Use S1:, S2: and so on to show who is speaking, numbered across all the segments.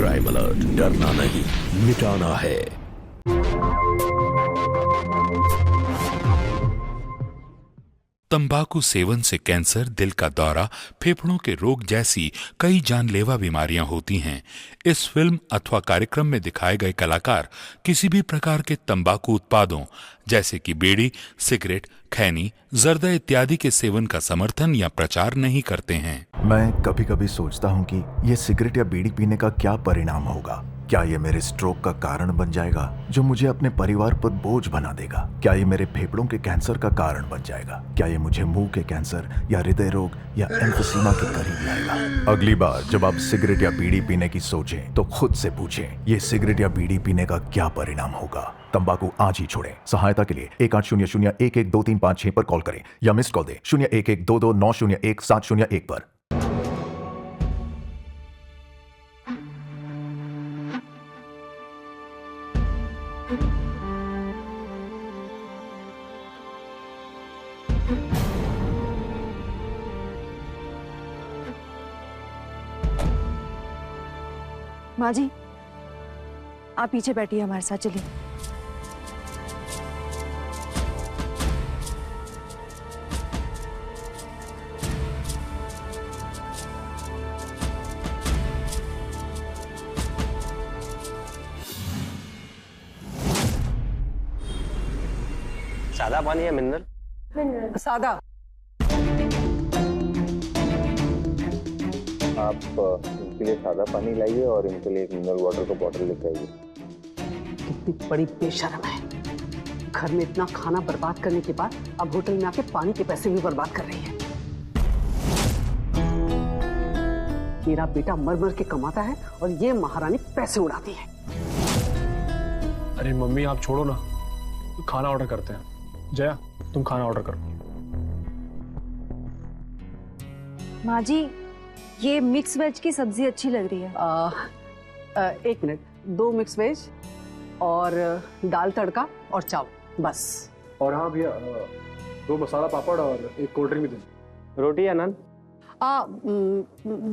S1: Crime alert, डरना नहीं, मिटाना है।
S2: तंबाकू सेवन से कैंसर, दिल का दौरा, फेफड़ों के रोग जैसी कई जानलेवा बीमारियां होती हैं। इस फिल्म अथवा कार्यक्रम में दिखाए गए कलाकार किसी भी प्रकार के तंबाकू उत्पादों जैसे कि बीड़ी, सिगरेट, खैनी, जर्दा इत्यादि के सेवन का समर्थन या प्रचार नहीं करते हैं।
S3: मैं कभी कभी सोचता हूँ कि ये सिगरेट या बीड़ी पीने का क्या परिणाम होगा। क्या ये मेरे स्ट्रोक का कारण बन जाएगा, जो मुझे अपने परिवार पर बोझ बना देगा? क्या ये मेरे फेफड़ों के कैंसर का कारण बन जाएगा? क्या ये मुझे मुंह के कैंसर या हृदय रोग या एम्फीसीमा के करीब लाएगा? अगली बार जब आप सिगरेट या बीड़ी पीने की सोचें तो खुद से पूछें, ये सिगरेट या बीड़ी पीने का क्या परिणाम होगा? तंबाकू आज ही छोड़ें। सहायता के लिए 1800-112356 पर कॉल करें या मिस्ड कॉल दें 01122901-701 पर।
S4: माँ जी, आप पीछे बैठिए, हमारे साथ चलिए।
S5: सादा पानी या मिनरल?
S6: मिनरल। सादा।
S7: आप इनके लिए सादा पानी लाइए और इनके लिए एक मिनरल वाटर का बॉटल लेकर आइए।
S6: कितनी बड़ी बेशर्म है, घर में इतना खाना बर्बाद करने के बाद अब होटल में आके पानी के पैसे भी बर्बाद कर रही है। मेरा बेटा मर मर के कमाता है और ये महारानी पैसे उड़ाती है।
S8: अरे मम्मी आप छोड़ो ना, खाना ऑर्डर करते हैं। जया तुम खाना ऑर्डर करो।
S4: माँ जी, ये मिक्स वेज की सब्जी अच्छी लग रही है।
S6: एक मिनट, 2 मिक्स वेज और दाल तड़का और चावल, बस।
S8: और हाँ भैया, 2 मसाला पापड़ और एक कोल्ड ड्रिंक भी दे।
S7: रोटी या नान?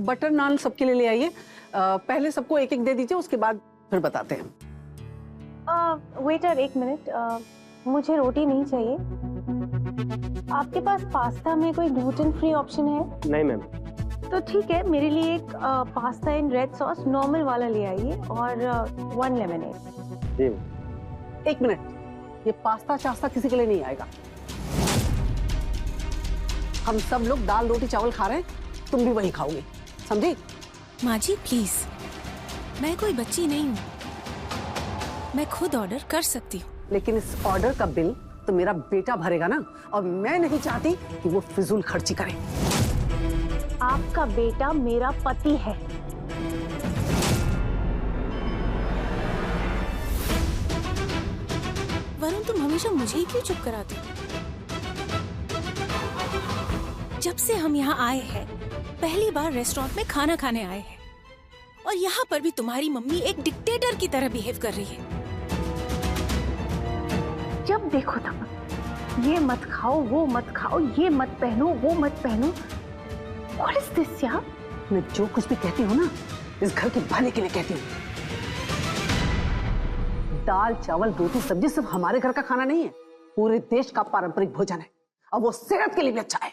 S6: बटर नान सबके लिए ले आइए। पहले सबको एक एक दे दीजिए, उसके बाद फिर बताते हैं।
S9: वेटर, 1 मिनट, मुझे रोटी नहीं चाहिए। आपके पास पास्ता में कोई ग्लूटेन फ्री ऑप्शन है?
S7: नहीं मैम।
S9: तो ठीक है, मेरे लिए एक pasta in red sauce normal वाला ले आइए और 1 लेमनेड।
S7: जी।
S6: 1 मिनट, ये पास्ता चास्ता किसी के लिए नहीं आएगा। हम सब लोग दाल रोटी चावल खा रहे हैं, तुम भी वही खाओगे, समझी?
S10: माँ जी प्लीज, मैं कोई बच्ची नहीं हूँ, मैं खुद ऑर्डर कर सकती हूँ।
S6: लेकिन इस ऑर्डर का बिल तो मेरा बेटा भरेगा ना, और मैं नहीं चाहती कि वो फिजूल खर्ची करे।
S9: आपका बेटा मेरा पति है।
S10: वरुण, तुम हमेशा मुझे ही क्यों चुप कराते हो? जब से हम यहाँ आए हैं, पहली बार रेस्टोरेंट में खाना खाने आए हैं, और यहाँ पर भी तुम्हारी मम्मी एक डिक्टेटर की तरह बिहेव कर रही है।
S9: जब देखो तब ये मत खाओ, वो मत खाओ, ये मत पहनो, वो मत पहनो। What is this यार?
S6: मैं जो कुछ भी कहती हूँ ना, इस घर के भले के लिए कहती हूँ। दाल चावल रोटी सब्जी सिर्फ हमारे घर का खाना नहीं है, पूरे देश का पारंपरिक भोजन है, और वो सेहत के लिए भी अच्छा है।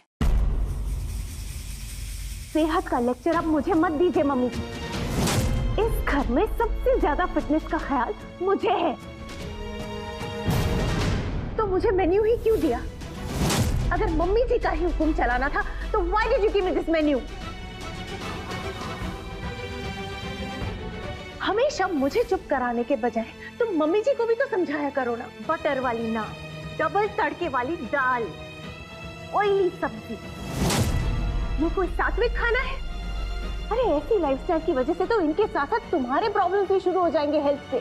S9: सेहत का लेक्चर अब मुझे मत दीजिए मम्मी जी। इस घर में सबसे ज्यादा फिटनेस का ख्याल मुझे है, तो मुझे मेन्यू ही क्यों दिया? अगर मम्मी जी का ही हुक्म चलाना था तो why did you give me this menu? हमेशा मुझे चुप कराने के बजाय तुम मम्मी जी को भी तो समझाया करो ना। बटर वाली नान, डबल तड़के वाली दाल, ऑयली सब्जी, ये कोई सात्विक खाना है? अरे ऐसी लाइफस्टाइल की वजह से तो इनके साथ साथ तुम्हारे प्रॉब्लम्स भी शुरू हो जाएंगे हेल्थ पे।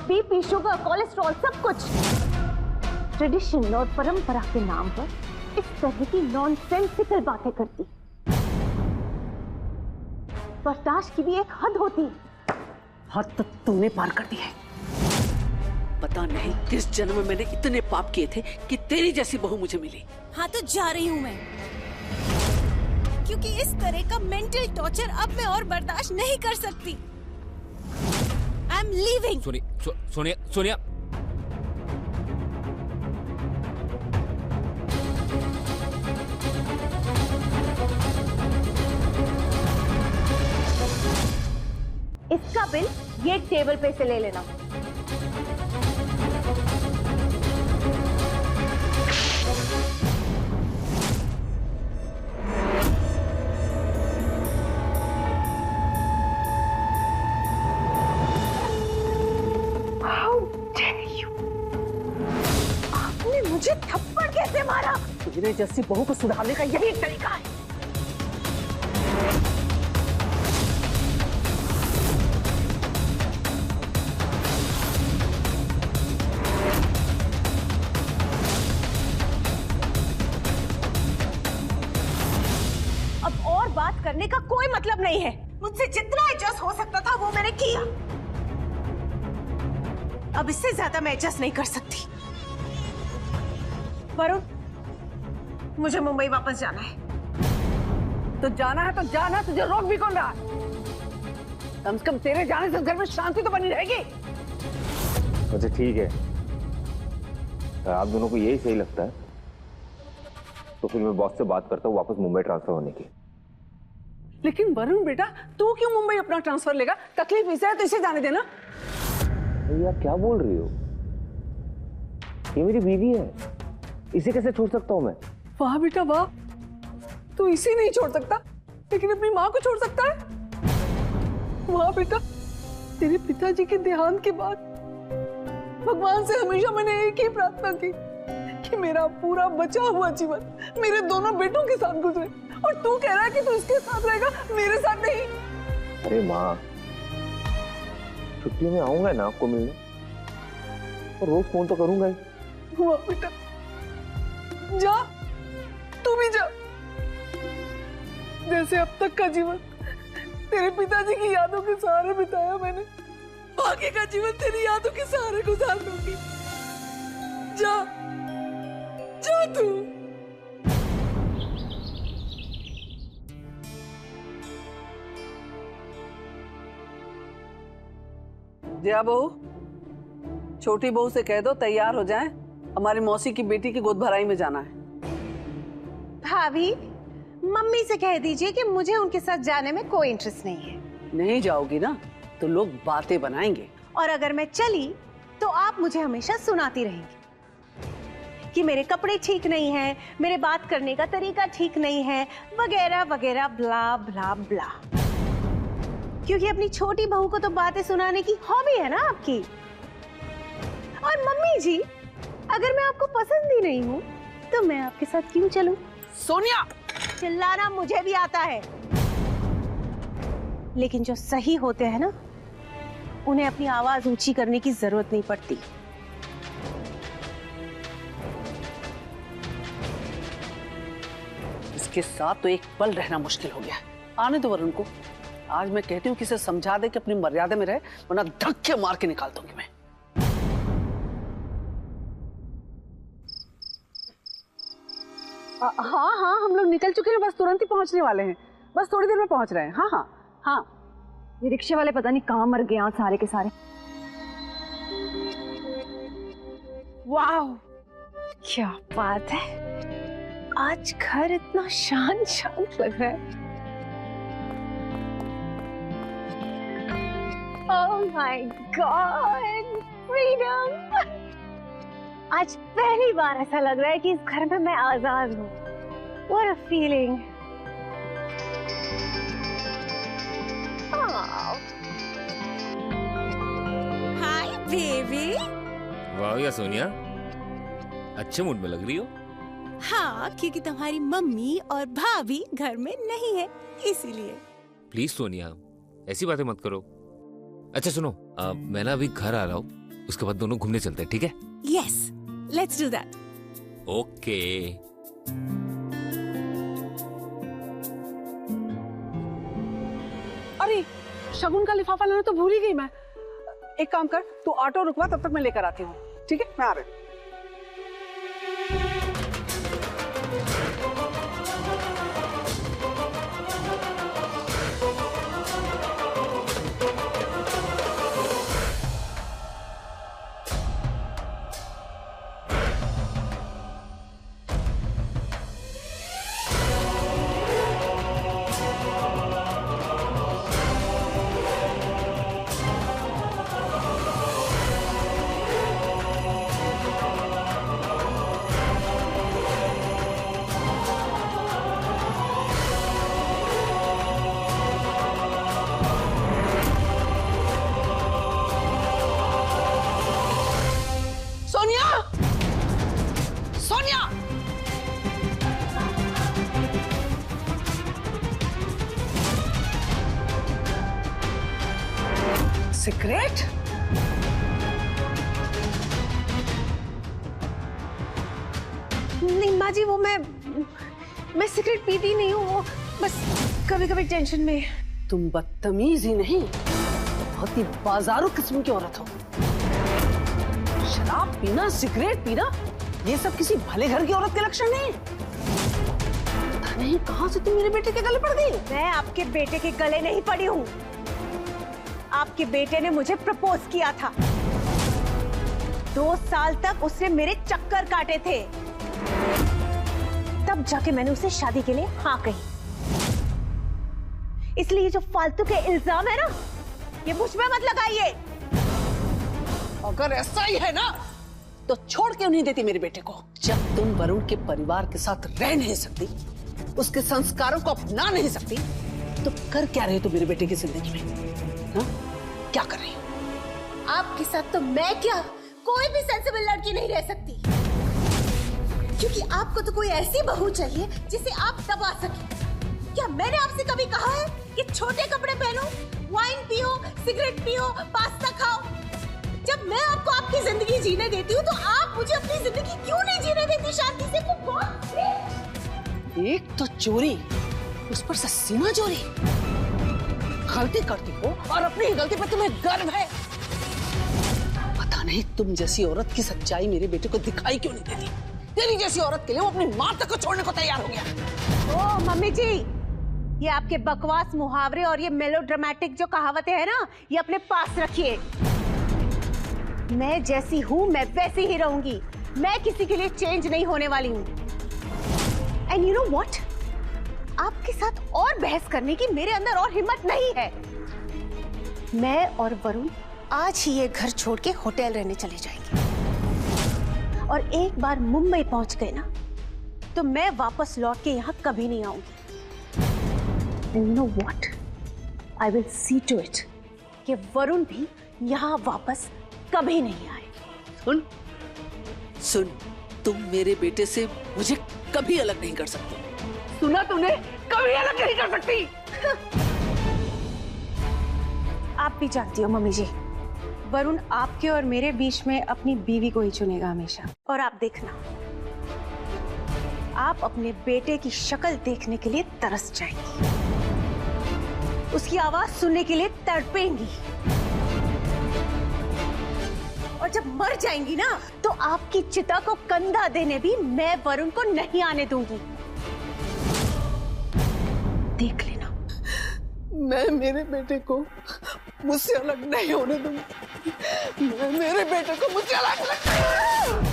S9: बीपी, शुगर, कोलेस्ट्रॉल, सब कुछ। ट्रेडिशन और परंपरा के नाम पर इस तरह की नॉनसेंसिकल बातें करती। बर्दाश्त की भी एक हद होती है।
S6: हद तो तूने पार कर दी है। पता नहीं किस जन्म में मैंने इतने पाप किए थे कि तेरी जैसी बहू मुझे मिली।
S10: हाँ तो जा रही हूँ मैं। क्योंकि इस तरह का मेंटल टॉर्चर अब मैं और बर्दाश्त नहीं कर सकती। I am leaving.
S1: सोनिया
S9: इसका बिल ये टेबल पे से ले लेना। आपने मुझे थप्पड़ कैसे मारा?
S6: मेरे जैसी बहू को सुधारने का यही एक तरीका है।
S9: अब और बात करने का कोई मतलब नहीं है। मुझसे जितना एडजस्ट हो सकता था वो मैंने किया। अब इससे ज्यादा मैं एडजस्ट नहीं कर सकती। वरुण, मुझे मुंबई वापस जाना है।
S6: तो जाना है तो जाना, तुझे रोक भी कौन रहा? कम से कम तेरे जाने से घर में शांति तो बनी रहेगी।
S7: अच्छा ठीक है, अगर आप दोनों को यही सही लगता है तो फिर मैं बॉस से बात करता हूँ वापस मुंबई ट्रांसफर होने की।
S6: लेकिन वरुण बेटा, तू क्यों मुंबई अपना ट्रांसफर लेगा? तकलीफ इसे है तो इसे जाने देना।
S7: भैया क्या बोल रही हो? ये मेरी बीवी है, इसे कैसे छोड़ सकता हूँ मैं?
S6: वाह बेटा वाह, तू इसे नहीं छोड़ सकता लेकिन अपनी माँ को छोड़ सकता है। वाह बेटा, तेरे पिताजी के देहांत के बाद भगवान से हमेशा मैंने एक ही प्रार्थना की कि मेरा पूरा बचा हुआ जीवन मेरे दोनों बेटों के साथ गुजरे, और तू कह रहा है कि तू इसके साथ रहेगा, मेरे साथ नहीं।
S7: अरे माँ, छुट्टियों में आऊंगा ना आपको मिलने, और रोज फोन तो करूंगा ही।
S6: वाह बेटा, जा, तू भी जा। जैसे अब तक का जीवन तेरे पिताजी की यादों के सहारे बिताया मैंने, आगे का जीवन तेरी यादों के सहारे गुजार लूंगी। जा, जा तू। जया बहू, छोटी बहू से कह दो तैयार हो जाएं, हमारी मौसी की बेटी की गोद भराई में जाना है।
S9: भाभी, मम्मी से कह दीजिए कि मुझे उनके साथ जाने में कोई इंटरेस्ट नहीं है।
S6: नहीं जाओगी ना तो लोग बातें बनाएंगे,
S9: और अगर मैं चली तो आप मुझे हमेशा सुनाती रहेंगी कि मेरे कपड़े ठीक नहीं हैं, मेरे बात करने का तरीका ठीक नहीं है, वगैरह वगैरह, ब्ला ब्ला ब्ला। क्योंकि अपनी छोटी बहू को तो बातें सुनाने की हॉबी है ना आपकी। और मम्मी जी, अगर मैं आपको पसंद ही नहीं हूँ तो मैं आपके साथ क्यों चलूं?
S6: सोनिया,
S9: चिल्लाना मुझे भी आता है, लेकिन जो सही होते हैं ना, उन्हें अपनी आवाज ऊंची करने की जरूरत नहीं पड़ती।
S6: इसके साथ तो एक पल रहना मुश्किल हो गया। आने दो वरुण को, आज मैं कहती हूँ कि इसे समझा दे कि अपनी मर्यादा में रहे, वरना धक्के मार के निकाल दूंगी मैं। हाँ हाँ, हम लोग निकल चुके हैं, बस तुरंत ही पहुंचने वाले हैं, बस थोड़ी देर में पहुंच रहे हैं। हाँ हाँ हाँ।
S4: ये रिक्शे वाले पता नहीं कहाँ मर गए यहाँ सारे के सारे।
S9: वाह, क्या बात है, आज घर इतना शांत शांत लग रहा है। Oh my God, freedom! आज पहली बार ऐसा लग रहा है कि इस घर में मैं आजाद हूँ। What a feeling!
S10: Hi baby.
S1: वाह या सोनिया, अच्छे मूड में लग रही हो।
S10: हाँ, क्योंकि तुम्हारी मम्मी और भाभी घर में नहीं है, इसीलिए।
S1: प्लीज सोनिया, ऐसी बातें मत करो। अच्छा सुनो, मैं ना अभी घर आ रहा हूँ, उसके बाद दोनों घूमने चलते हैं, ठीक है?
S10: Yes, let's do that.
S1: Okay.
S6: अरे, शगुन का लिफाफा लाना तो भूल ही गई मैं। एक काम कर, तू ऑटो रुकवा, तब तक मैं लेकर आती हूँ। ठीक है, मैं आ रही हूँ। सिगरेट?
S9: नहीं माँ जी, वो मैं सिगरेट पीती नहीं हूँ, वो बस कभी कभी टेंशन में।
S6: तुम बदतमीज ही नहीं, बहुत ही बाजारू किस्म की औरत हो। शराब पीना, सिगरेट पीना, ये सब किसी भले घर की औरत के लक्षण नहीं। पता नहीं कहां से तुम मेरे बेटे के गले पड़ गई।
S9: मैं आपके बेटे के गले नहीं पड़ी हूँ। आपके बेटे ने मुझे प्रपोज किया था। 2 साल तक उसने मेरे चक्कर काटे थे, तब जाके मैंने उसे शादी के लिए हाँ कही। इसलिए ये जो फालतू के इल्जाम है ना, ये मुझ पे मत लगाइए।
S6: अगर ऐसा ही है ना तो छोड़ क्यों नहीं देती मेरे बेटे को? जब तुम वरुण के परिवार के साथ रह नहीं सकती, उसके संस्कारों को अपना नहीं सकती, तो कर क्या रहे हो मेरे बेटे की जिंदगी में? हा? क्या कर रही हो?
S9: आपके साथ तो मैं क्या, कोई भी सेंसिबल लड़की नहीं रह सकती, क्योंकि आपको तो कोई ऐसी बहू चाहिए जिसे आप दबा सके। क्या मैंने आपसे कभी कहा है कि छोटे कपड़े पहनो, वाइन पियो, सिगरेट पियो, पास्ता खाओ? जब मैं आपको आपकी जिंदगी जीने देती हूँ, तो आप मुझे अपनी जिंदगी क्यों नहीं जीने देती शांति से?
S6: एक तो चोरी, उस पर से सीमा चोरी। गलती करती हो और अपनी ही गलती पर तुम्हें गर्व है। पता नहीं तुम जैसी औरत की सच्चाई मेरे बेटे को दिखाई क्यों नहीं देती। तेरी जैसी औरत के लिए वो अपनी मां तक को छोड़ने को तैयार हो गया।
S9: ओ मम्मी जी, ये आपके बकवास मुहावरे और ये मेलोड्रामेटिक जो कहावतें हैं ना, ये अपने पास रखिए। मैं जैसी हूँ मैं वैसी ही रहूंगी। मैं किसी के लिए चेंज नहीं होने वाली हूँ। एंड यू नो व्हाट, आपके साथ और बहस करने की मेरे अंदर और हिम्मत नहीं है। मैं और वरुण आज ही ये घर छोड़ के होटल रहने चले जाएंगे, और एक बार मुंबई पहुंच गए ना, तो मैं वापस लौट के यहाँ कभी नहीं आऊंगी। And you know what? I will see to it कि वरुण भी यहाँ वापस कभी नहीं आए।
S6: सुन, सुन, तुम मेरे बेटे से मुझे कभी अलग नहीं कर सकती। सुना तूने? कभी अलग नहीं कर सकती।
S9: आप भी जानती हो मम्मी जी, वरुण आपके और मेरे बीच में अपनी बीवी को ही चुनेगा हमेशा। और आप देखना, आप अपने बेटे की शक्ल देखने के लिए तरस जाएंगी, उसकी आवाज सुनने के लिए तड़पेंगी, और जब मर जाएंगी ना, तो आपकी चिता को कंधा देने भी मैं वरुण को नहीं आने दूंगी। देख लेना।
S6: मैं मेरे बेटे को मुझसे अलग नहीं होने दूंगी। मैं मेरे बेटे को मुझसे अलग